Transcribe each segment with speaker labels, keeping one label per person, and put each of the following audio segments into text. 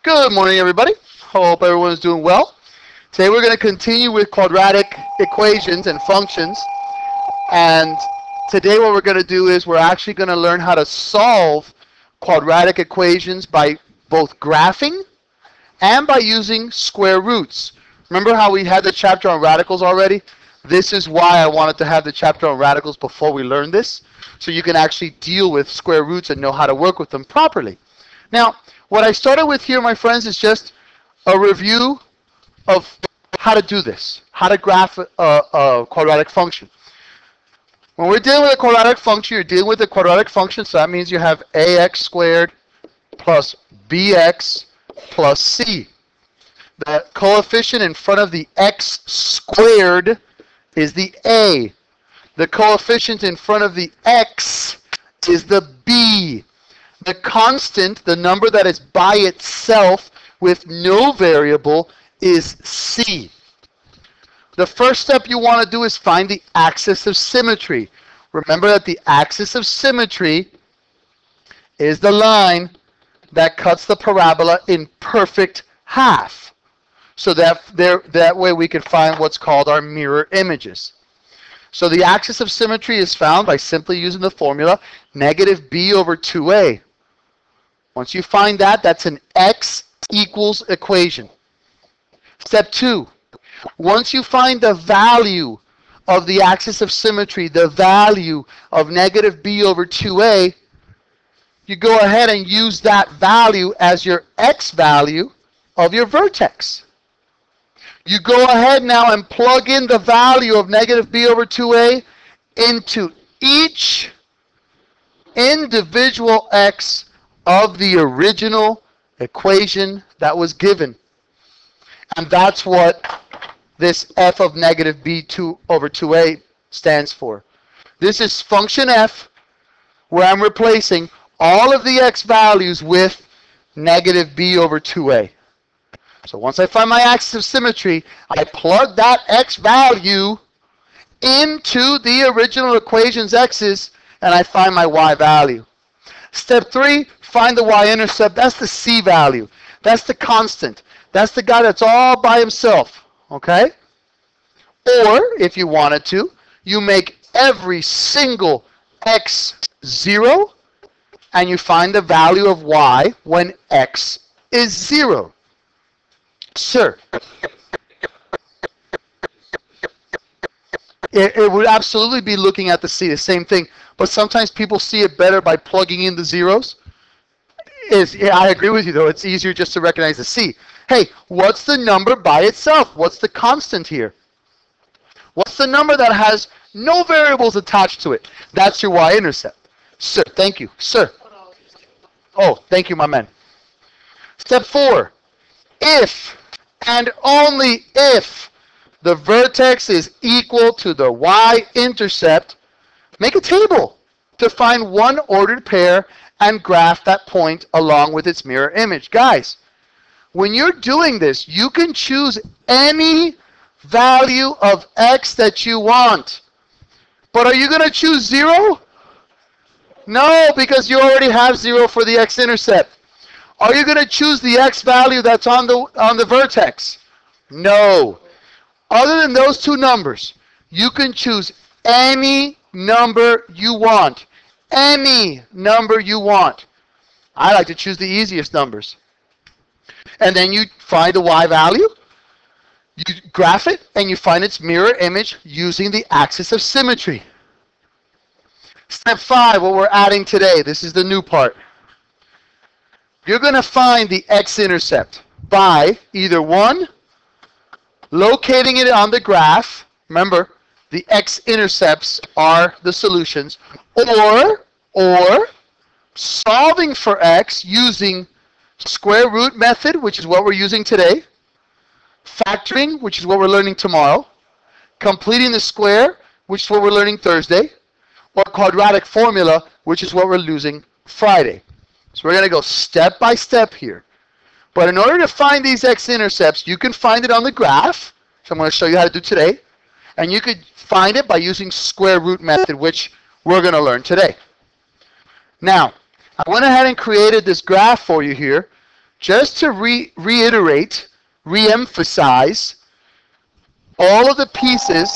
Speaker 1: Good morning, everybody. Hope everyone is doing well. Today we're going to continue with quadratic equations and functions. And today what we're going to do is we're actually going to learn how to solve quadratic equations by both graphing and by using square roots. Remember how we had the chapter on radicals already? This is why I wanted to have the chapter on radicals before we learn this, so you can actually deal with square roots and know how to work with them properly. Now, what I started with here, my friends, is just a review of how to do this, how to graph a quadratic function. When we're dealing with a quadratic function, you're dealing with a quadratic function, so that means you have ax squared plus bx plus c. The coefficient in front of the x squared is the a. The coefficient in front of the x is the b. The constant, the number that is by itself with no variable, is c. The first step you want to do is find the axis of symmetry. Remember that the axis of symmetry is the line that cuts the parabola in perfect half. So that way we can find what's called our mirror images. So the axis of symmetry is found by simply using the formula negative b over 2a. Once you find that, that's an x equals equation. Step 2. Once you find the value of the axis of symmetry, the value of negative b over 2a, you go ahead and use that value as your x value of your vertex. You go ahead now and plug in the value of negative b over 2a into each individual x of the original equation that was given. And that's what this f of negative b2 over 2a stands for. This is function f, where I'm replacing all of the x values with negative b over 2a. So once I find my axis of symmetry, I plug that x value into the original equation's x's, and I find my y value. Step 3, find the y-intercept. That's the c value. That's the constant. That's the guy that's all by himself. Okay? Or, if you wanted to, you make every single x 0, and you find the value of y when x is 0. Sir, it would absolutely be looking at the c, the same thing. But sometimes people see it better by plugging in the zeros. Yeah, I agree with you, though. It's easier just to recognize the c. Hey, what's the number by itself? What's the constant here? What's the number that has no variables attached to it? That's your y-intercept. Sir, thank you. Sir. Oh, thank you, my man. Step 4. If and only if the vertex is equal to the y-intercept, make a table to find one ordered pair and graph that point along with its mirror image. Guys, when you're doing this, you can choose any value of x that you want. But are you going to choose 0? No, because you already have 0 for the x-intercept. Are you going to choose the x value that's on the vertex? No. Other than those two numbers, you can choose any number you want. Any number you want. I like to choose the easiest numbers. And then you find the y value, you graph it, and you find its mirror image using the axis of symmetry. Step 5, what we're adding today. This is the new part. You're going to find the x-intercept by either 1, locating it on the graph. Remember, the x-intercepts are the solutions. Or solving for x using square root method, which is what we're using today. Factoring, which is what we're learning tomorrow. Completing the square, which is what we're learning Thursday. Or quadratic formula, which is what we're using Friday. So we're going to go step by step here. But in order to find these x-intercepts, you can find it on the graph. So I'm going to show you how to do today. And you could find it by using square root method, which we're going to learn today. Now, I went ahead and created this graph for you here just to reiterate, re-emphasize all of the pieces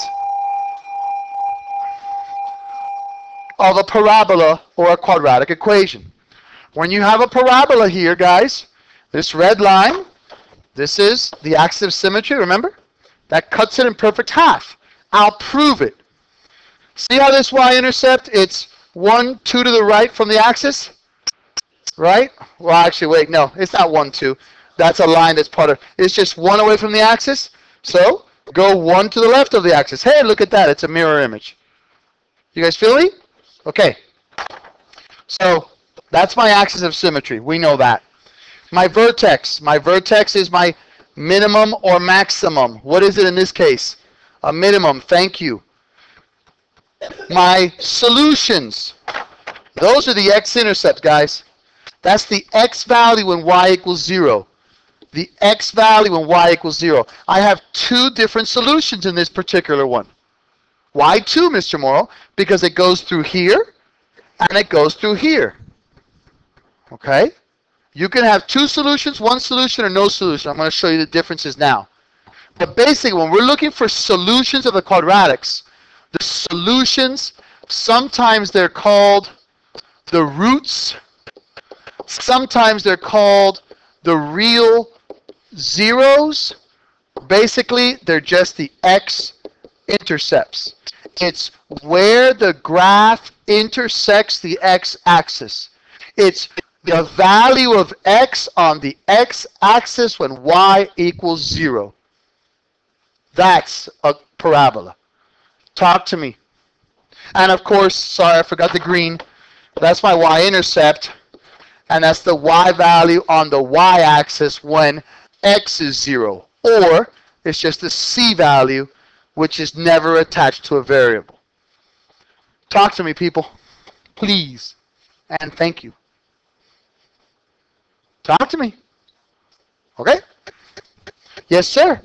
Speaker 1: of a parabola or a quadratic equation. When you have a parabola here, guys, this red line, this is the axis of symmetry, remember? That cuts it in perfect half. I'll prove it. See how this y-intercept, it's 1, 2 to the right from the axis? Right? Well, actually, wait, no, it's not 1, 2. That's a line that's part of, it's just 1 away from the axis. So, go 1 to the left of the axis. Hey, look at that, it's a mirror image. You guys feel me? Okay. So, that's my axis of symmetry. We know that. My vertex is my minimum or maximum. What is it in this case? A minimum, thank you. My solutions, those are the x-intercepts, guys. That's the x value when y equals 0. The x value when y equals 0. I have 2 different solutions in this particular one. Why 2, Mr. Morrow? Because it goes through here and it goes through here. Okay? You can have 2 solutions, 1 solution, or no solution. I'm going to show you the differences now. But basically, when we're looking for solutions of the quadratics, the solutions, sometimes they're called the roots. Sometimes they're called the real zeros. Basically, they're just the x-intercepts. It's where the graph intersects the x-axis. It's the value of x on the x-axis when y equals 0. That's a parabola. Talk to me. And of course, sorry, I forgot the green. That's my y-intercept. And that's the y value on the y-axis when x is 0. Or it's just the c value, which is never attached to a variable. Talk to me, people. Please. And thank you. Talk to me. Okay? Yes, sir.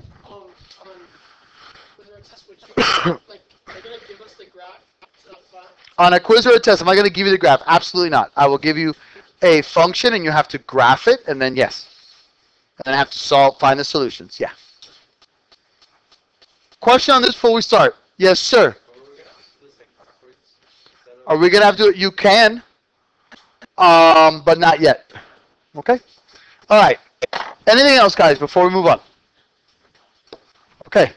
Speaker 1: On a quiz or a test, am I going to give you the graph? Absolutely not. I will give you a function, and you have to graph it, and then yes. And then I have to find the solutions. Yeah. Question on this before we start. Yes, sir. Are we going to have to do it? You can, but not yet. Okay? All right. Anything else, guys, before we move on? Okay.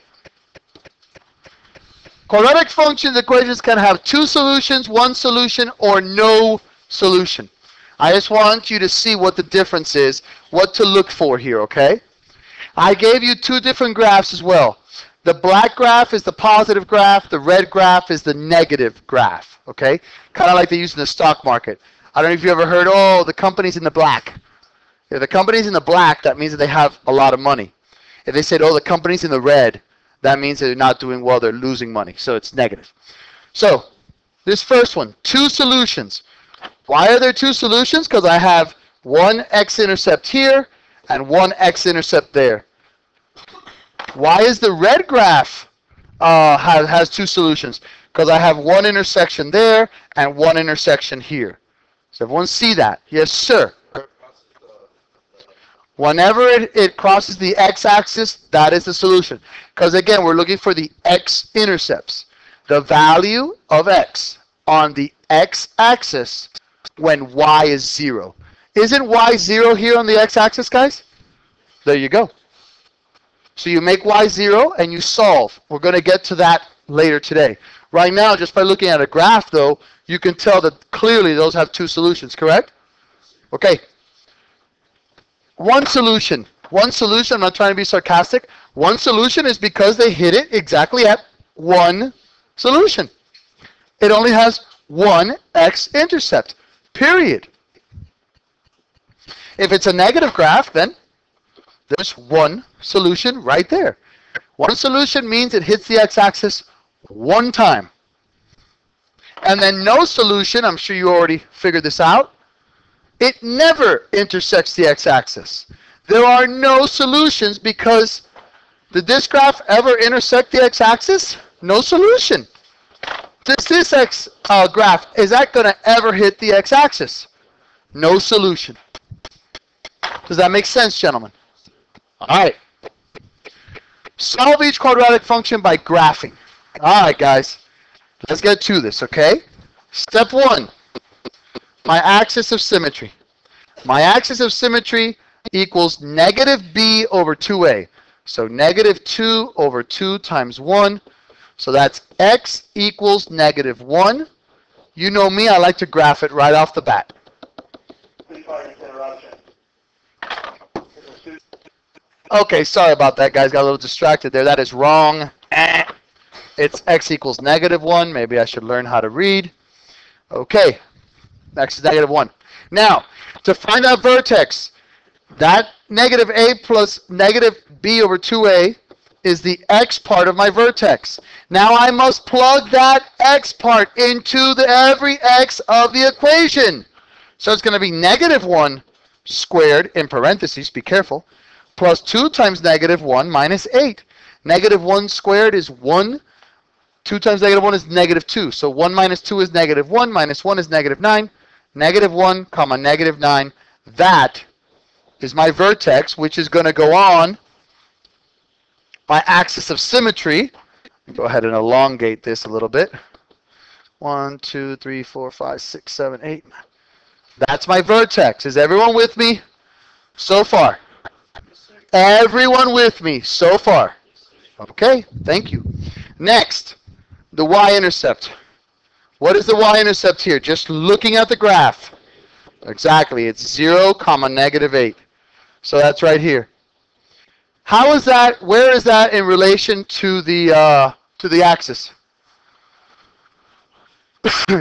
Speaker 1: Quadratic functions equations can have 2 solutions, 1 solution, or no solution. I just want you to see what the difference is, what to look for here, okay? I gave you 2 different graphs as well. The black graph is the positive graph. The red graph is the negative graph, okay? Kind of like they use in the stock market. I don't know if you ever heard, oh, the company's in the black. If the company's in the black, that means that they have a lot of money. If they said, oh, the company's in the red, that means they're not doing well, they're losing money. So it's negative. So this first one, 2 solutions. Why are there 2 solutions? Because I have 1 x-intercept here and 1 x-intercept there. Why is the red graph has 2 solutions? Because I have 1 intersection there and 1 intersection here. Does everyone see that? Yes, sir. Whenever it crosses the x-axis, that is the solution. Because again, we're looking for the x-intercepts. The value of x on the x-axis when y is 0. Isn't y 0 here on the x-axis, guys? There you go. So you make y 0 and you solve. We're going to get to that later today. Right now, just by looking at a graph, though, you can tell that clearly those have 2 solutions, correct? Okay. 1 solution. 1 solution, I'm not trying to be sarcastic. 1 solution is because they hit it exactly at 1 solution. It only has 1 x-intercept, period. If it's a negative graph, then there's 1 solution right there. 1 solution means it hits the x-axis 1 time. And then no solution, I'm sure you already figured this out, it never intersects the x-axis. There are no solutions because did this graph ever intersect the x-axis? No solution. Does this graph, is that going to ever hit the x-axis? No solution. Does Does that make sense, gentlemen? All right. Solve each quadratic function by graphing. All right, guys. Let's get to this, okay? Step 1, my axis of symmetry. My axis of symmetry equals negative b over 2a. So negative 2 over 2 times 1. So that's x equals negative 1. You know me, I like to graph it right off the bat. Okay, sorry about that, guys. Got a little distracted there. That is wrong. It's x equals negative 1. Maybe I should learn how to read. Okay, x is negative 1. Now, to find that vertex, that negative a plus negative b over 2a is the x part of my vertex. Now I must plug that x part into every x of the equation. So it's going to be negative 1 squared, in parentheses, be careful, plus 2 times negative 1 minus 8. Negative 1 squared is 1. 2 times negative 1 is negative 2. So 1 minus 2 is negative 1, minus 1 is negative 9. Negative 1, comma, negative 9. That is my vertex, which is going to go on my axis of symmetry. Go ahead and elongate this a little bit. 1, 2, 3, 4, 5, 6, 7, 8. That's my vertex. Is everyone with me so far? Everyone with me so far? Okay, thank you. Next, the y-intercept. What is the y-intercept here? Just looking at the graph. Exactly, it's 0, comma, negative 8. So that's right here. How is that? Where is that in relation to the axis?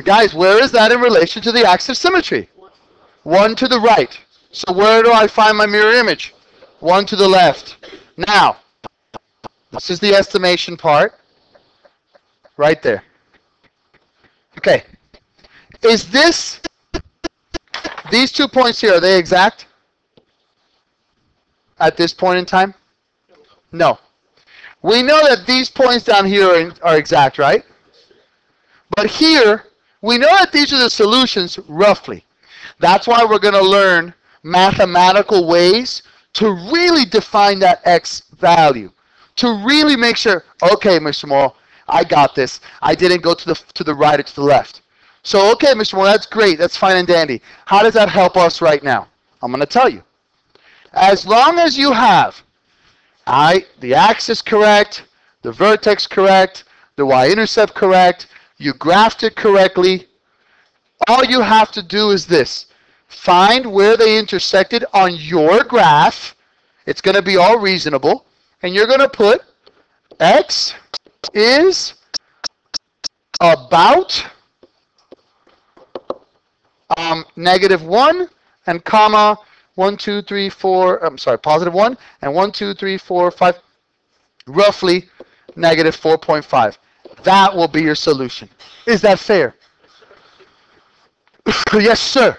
Speaker 1: Guys, where is that in relation to the axis of symmetry? 1 to the right. So where do I find my mirror image? 1 to the left. Now, this is the estimation part. Right there. Okay. Is this, these 2 points here, are they exact? At this point in time? No. We know that these points down here are exact, right? But here, we know that these are the solutions roughly. That's why we're going to learn mathematical ways to really define that x value. To really make sure, okay, Mr. Morrow, I got this. I didn't go to the right or to the left. So, okay, Mr. Morrow, that's great. That's fine and dandy. How does that help us right now? I'm going to tell you. As long as you have the axis correct, the vertex correct, the y-intercept correct, you graphed it correctly, all you have to do is this. Find where they intersected on your graph. It's going to be all reasonable. And you're going to put x is about negative 1 and comma 1, 2, 3, 4, I'm sorry, positive 1 and 1, 2, 3, 4, 5, roughly negative 4.5. That will be your solution. Is that fair? Yes, sir.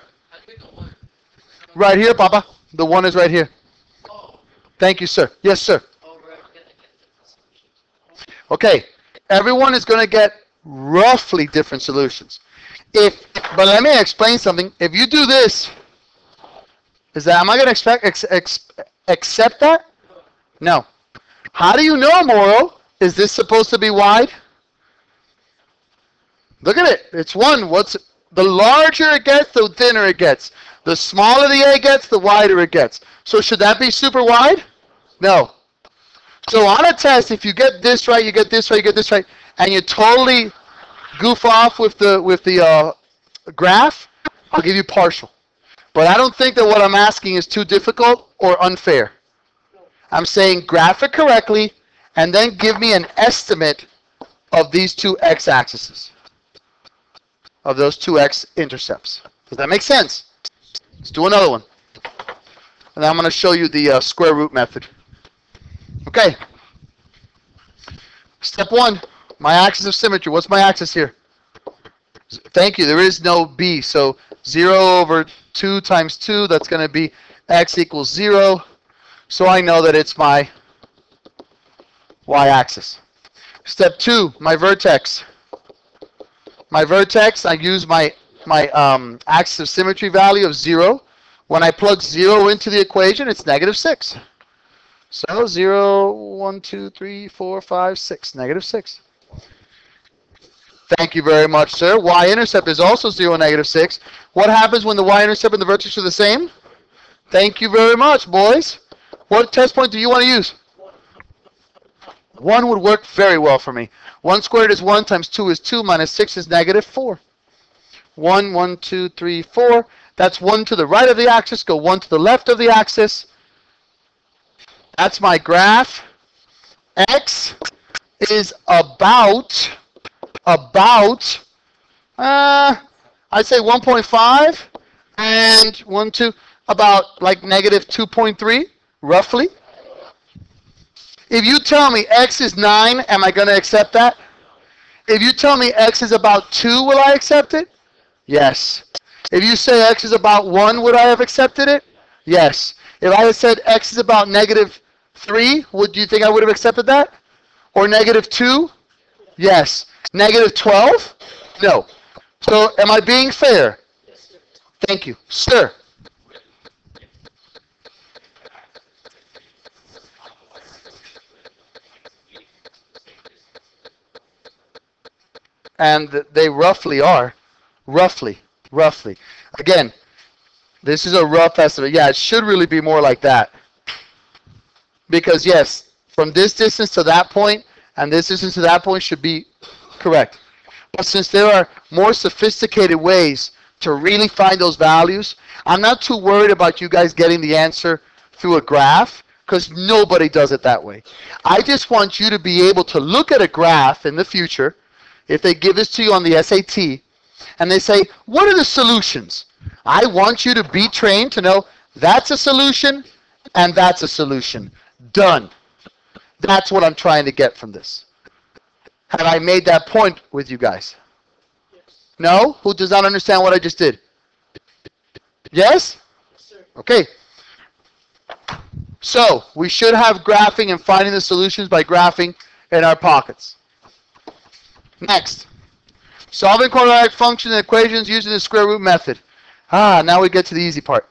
Speaker 1: Right here, Papa. The 1 is right here. Thank you, sir. Yes, sir. Okay. Everyone is going to get roughly different solutions. But let me explain something. If you do this, am I going to accept that? No. How do you know, Morrow? Is this supposed to be wide? Look at it. It's 1. The larger it gets, the thinner it gets. The smaller the A gets, the wider it gets. So should that be super wide? No. So on a test, if you get this right, you get this right, you get this right, and you totally goof off with the graph, I'll give you partial. But I don't think that what I'm asking is too difficult or unfair. I'm saying graph it correctly, and then give me an estimate of these 2 x-axes, of those 2 x-intercepts. Does that make sense? Let's do another one. And I'm going to show you the square root method. Okay. Step 1, my axis of symmetry. What's my axis here? Thank you. There is no b. So 0 over 2 times 2, that's going to be x equals 0. So I know that it's my y-axis. Step 2, my vertex. My vertex, I use my axis of symmetry value of 0. When I plug 0 into the equation, it's negative 6. So 0, 1, 2, 3, 4, 5, 6. Negative 6. Thank you very much, sir. Y-intercept is also 0, negative 6. What happens when the y-intercept and the vertex are the same? Thank you very much, boys. What test point do you want to use? 1 would work very well for me. 1 squared is 1 times 2 is 2 minus 6 is negative 4. 1, 1, 2, 3, 4. That's 1 to the right of the axis. Go 1 to the left of the axis. That's my graph. X is about I'd say 1.5 and 1, 2, about like negative 2.3, roughly. If you tell me X is 9, am I going to accept that? If you tell me X is about 2, will I accept it? Yes. If you say X is about 1, would I have accepted it? Yes. If I had said X is about negative 3, would you think I would have accepted that? Or negative 2? Yes. Negative 12? No. So am I being fair?
Speaker 2: Yes, sir.
Speaker 1: Thank you. Sir. And they roughly are. Roughly. Again, this is a rough estimate. Yeah, it should really be more like that. Because, yes, from this distance to that point and this distance to that point should be correct. But since there are more sophisticated ways to really find those values, I'm not too worried about you guys getting the answer through a graph because nobody does it that way. I just want you to be able to look at a graph in the future, if they give this to you on the SAT, and they say, what are the solutions? I want you to be trained to know that's a solution and that's a solution. Done. That's what I'm trying to get from this. Have I made that point with you guys?
Speaker 2: Yes.
Speaker 1: No? Who does not understand what I just did? Yes?
Speaker 2: Yes, sir.
Speaker 1: Okay. So, we should have graphing and finding the solutions by graphing in our pockets. Next. Solving quadratic functions and equations using the square root method. Now we get to the easy part.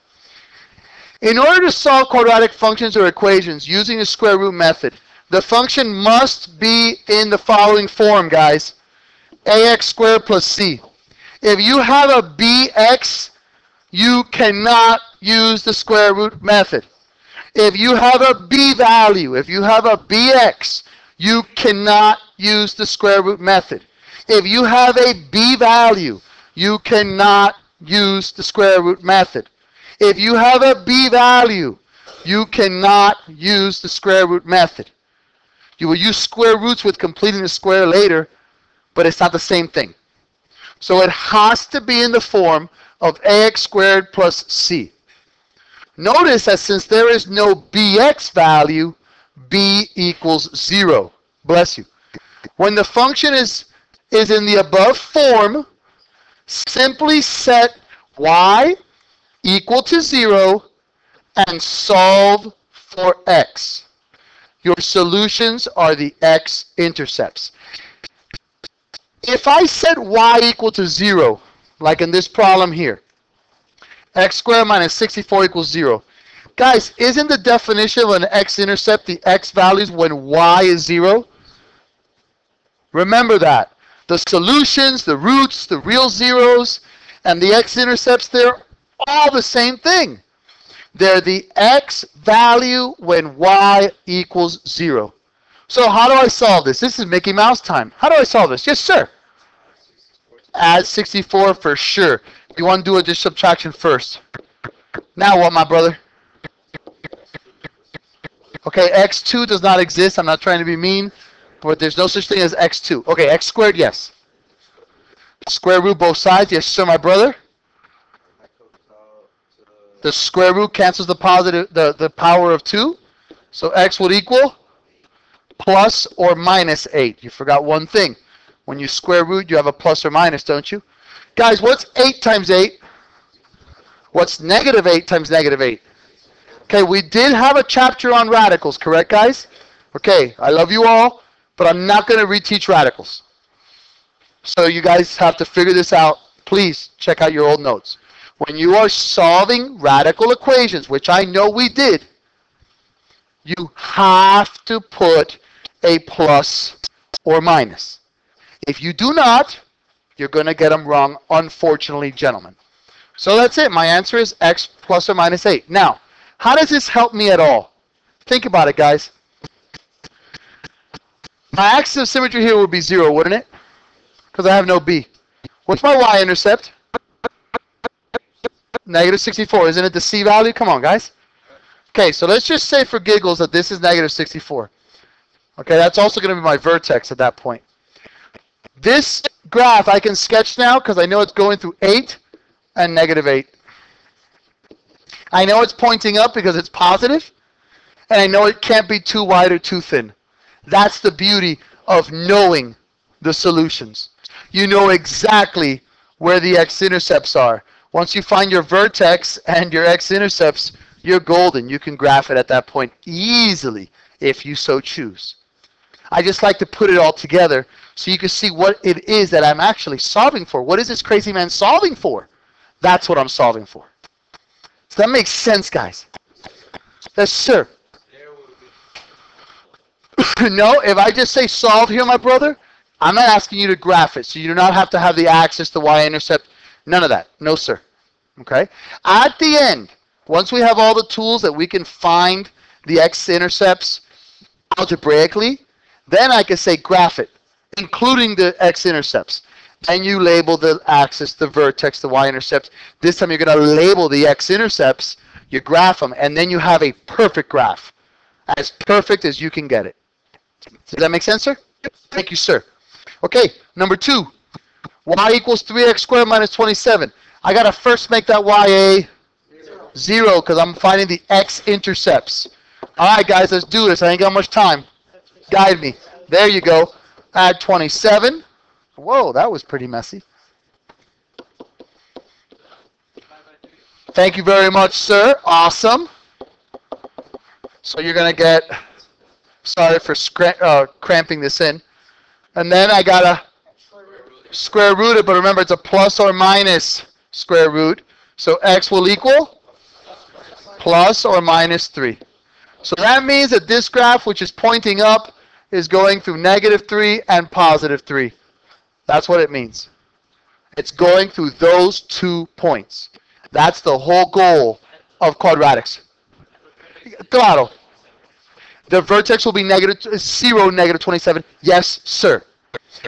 Speaker 1: In order to solve quadratic functions or equations using the square root method, the function must be in the following form, guys. ax squared plus c. If you have a bx, you cannot use the square root method. If you have a b value, if you have a bx, you cannot use the square root method. If you have a b value, you cannot use the square root method. If you have a b value, you cannot use the square root method. You will use square roots with completing the square later, but it's not the same thing. So it has to be in the form of ax squared plus c. Notice that since there is no bx value, b equals 0. Bless you. When the function is in the above form, simply set y equal to 0 and solve for x. Your solutions are the x-intercepts. If I set y equal to 0, like in this problem here, x squared minus 64 equals 0. Guys, isn't the definition of an x-intercept the x values when y is 0? Remember that. The solutions, the roots, the real zeros, and the x-intercepts, they're all the same thing. They're the x value when y equals 0. So how do I solve this? This is Mickey Mouse time. How do I solve this? Yes, sir. Add 64 for sure. You want to do a just subtraction first. Now what, my brother? Okay, x2 does not exist. I'm not trying to be mean, but there's no such thing as x2. Okay, x squared, yes. Square root both sides, yes, sir, my brother. The square root cancels the power of 2. So x would equal plus or minus 8. You forgot one thing. When you square root, you have a plus or minus, don't you? Guys, what's 8 times 8? What's negative 8 times negative 8? Okay, we did have a chapter on radicals, correct, guys? Okay, I love you all, but I'm not going to reteach radicals. So you guys have to figure this out. Please check out your old notes. When you are solving radical equations, which I know we did, you have to put a plus or minus. If you do not, you're going to get them wrong, unfortunately, gentlemen. So that's it. My answer is x plus or minus 8. Now, how does this help me at all? Think about it, guys. My axis of symmetry here would be 0, wouldn't it? Because I have no b. What's my y-intercept? Negative 64. Isn't it the c value? Come on, guys. Okay, so let's just say for giggles that this is negative 64. Okay, that's also going to be my vertex at that point. This graph I can sketch now because I know it's going through 8 and negative 8. I know it's pointing up because it's positive, and I know it can't be too wide or too thin. That's the beauty of knowing the solutions. You know exactly where the x-intercepts are. Once you find your vertex and your x-intercepts, you're golden. You can graph it at that point easily if you so choose. I just like to put it all together so you can see what it is that I'm actually solving for. What is this crazy man solving for? That's what I'm solving for. Does that make sense, guys? Yes, sir. No, if I just say solve here, my brother, I'm not asking you to graph it. So you do not have to have the axis, the y-intercept, none of that. No, sir. Okay? At the end, once we have all the tools that we can find the x-intercepts algebraically, then I can say graph it, including the x-intercepts. And you label the axis, the vertex, the y-intercepts. This time you're going to label the x-intercepts, you graph them, and then you have a perfect graph. As perfect as you can get it. Does that make sense, sir? Thank you, sir. Okay, number 2. Y equals 3x squared minus 27. I got to first make that y a 0 because I'm finding the x-intercepts. All right, guys, let's do this. I ain't got much time. Guide me. There you go. Add 27. Whoa, that was pretty messy. Thank you very much, sir. Awesome. So you're going to get, sorry for cramping this in. And then I got to square root it, but remember it's a plus or minus square root. So x will equal plus or minus 3. So that means that this graph, which is pointing up, is going through negative 3 and positive 3. That's what it means. It's going through those 2 points. That's the whole goal of quadratics. Claro. The vertex will be negative 0, negative 27. Yes, sir.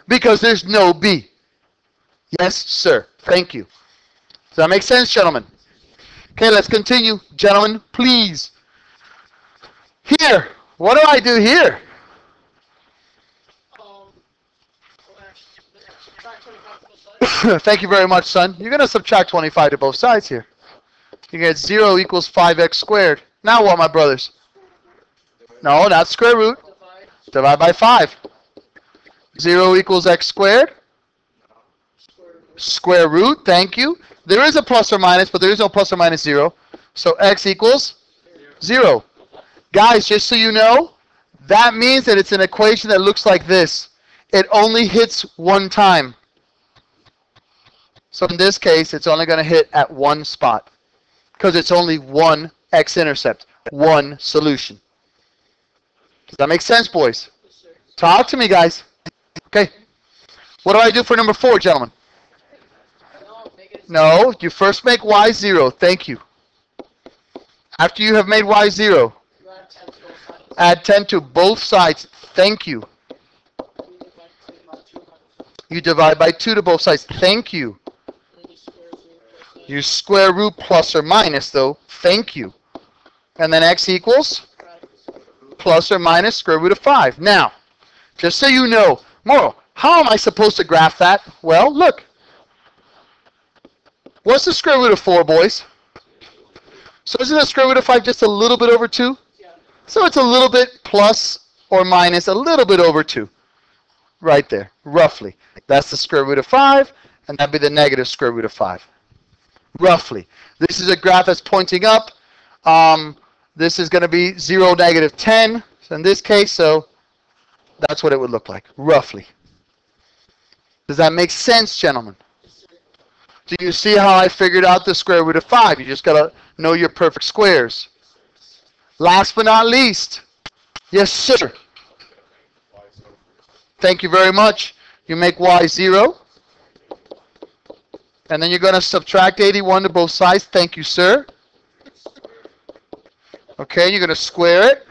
Speaker 1: Because there's no b. Yes, sir. Thank you. Does that make sense, gentlemen? Okay, let's continue. Gentlemen, please. Here. What do I do here? Thank you very much, son. You're going to subtract 25 to both sides here. You get 0 equals 5x squared. Now what, my brothers? No, not square root. Divide by 5. 0 equals x squared. Square root, thank you. There is a plus or minus, but there is no plus or minus 0. So x equals 0. Guys, just so you know, that means that it's an equation that looks like this. It only hits one time. So in this case, it's only going to hit at one spot because it's only one x-intercept, one solution. Does that make sense, boys? Talk to me, guys. Okay. What do I do for number 4, gentlemen? No, you first make y 0. Thank you. After you have made y 0, add 10 to both sides. Thank you. You divide by 2 to both sides. Thank you. You square root plus or minus, though. Thank you. And then x equals plus or minus square root of 5. Now, just so you know, Moro, how am I supposed to graph that? Well, look. What's the square root of 4, boys? So isn't the square root of 5 just a little bit over 2? So it's a little bit plus or minus a little bit over 2. Right there, roughly. That's the square root of 5, and that'd be the negative square root of 5. Roughly. This is a graph that's pointing up. This is going to be 0, negative 10 in this case, so that's what it would look like, roughly. Does that make sense, gentlemen? Do you see how I figured out the square root of 5? You just got to know your perfect squares. Last but not least. Yes, sir. Thank you very much. You make y 0. And then you're going to subtract 81 to both sides. Thank you, sir. Okay, you're going to square it.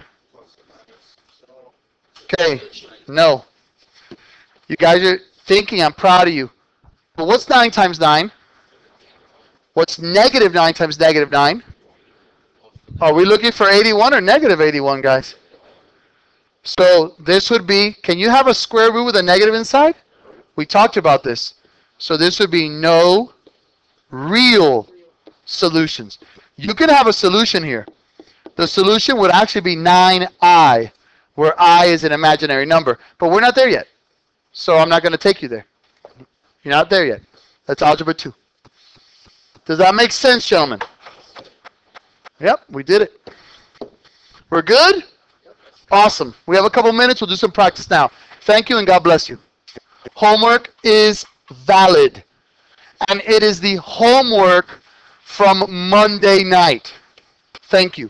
Speaker 1: Okay, no. You guys are thinking, I'm proud of you. But what's 9 times 9? What's negative 9 times negative 9? Are we looking for 81 or negative 81, guys? So this would be, can you have a square root with a negative inside? We talked about this. So this would be no real solutions. You can have a solution here. The solution would actually be 9i, where I is an imaginary number. But we're not there yet. So I'm not going to take you there. You're not there yet. That's Algebra 2. Does that make sense, gentlemen? Yep, we did it. We're good? Awesome. We have a couple minutes. We'll do some practice now. Thank you and God bless you. Homework is valid. And it is the homework from Monday night. Thank you.